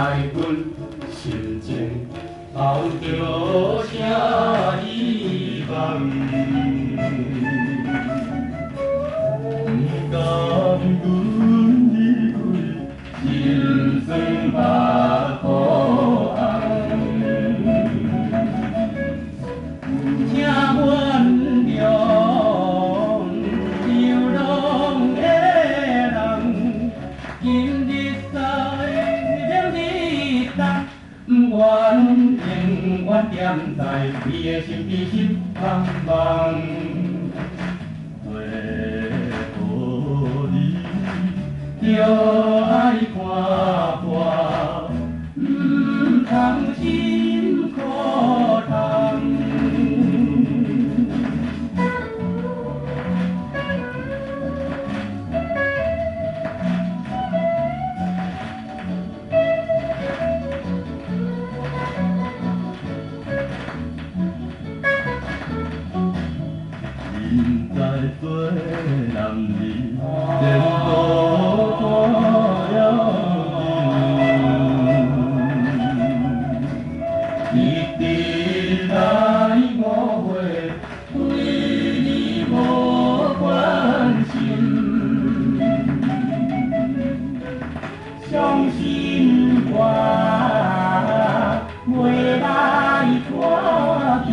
在阮心情留着啥希望？不甘阮离开，心酸目苦红。请原谅流浪的人，今日在明日东，不愿永远踮在你的身边心茫茫。做予你，着爱看破，唔通心苦痛。现在做男儿，前途多要紧。一直来误会，对你无关心。相信我，袂来拖紧。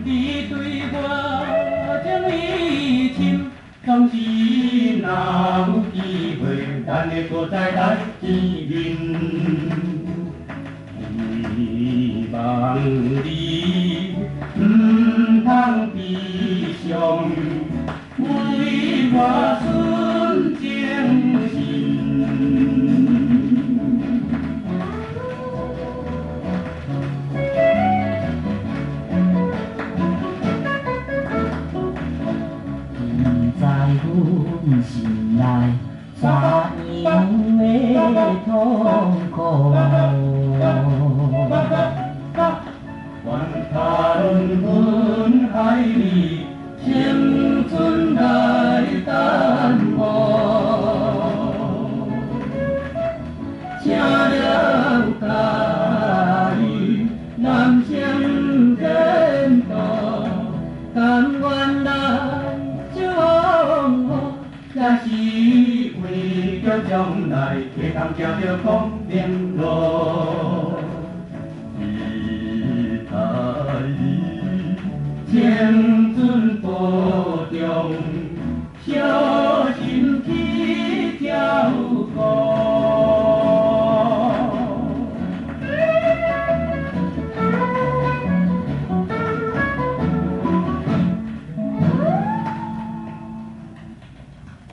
你对我情意深，总是若有机会，咱会搁再来见面。希望你唔通悲伤，为我顺情心。在阮心内，怎样的痛苦？愿叹阮爱你，青春来淡薄，请了解，男相见道，但愿来祝福，也是为着将来会当行着光明路。爱你，青春保重，小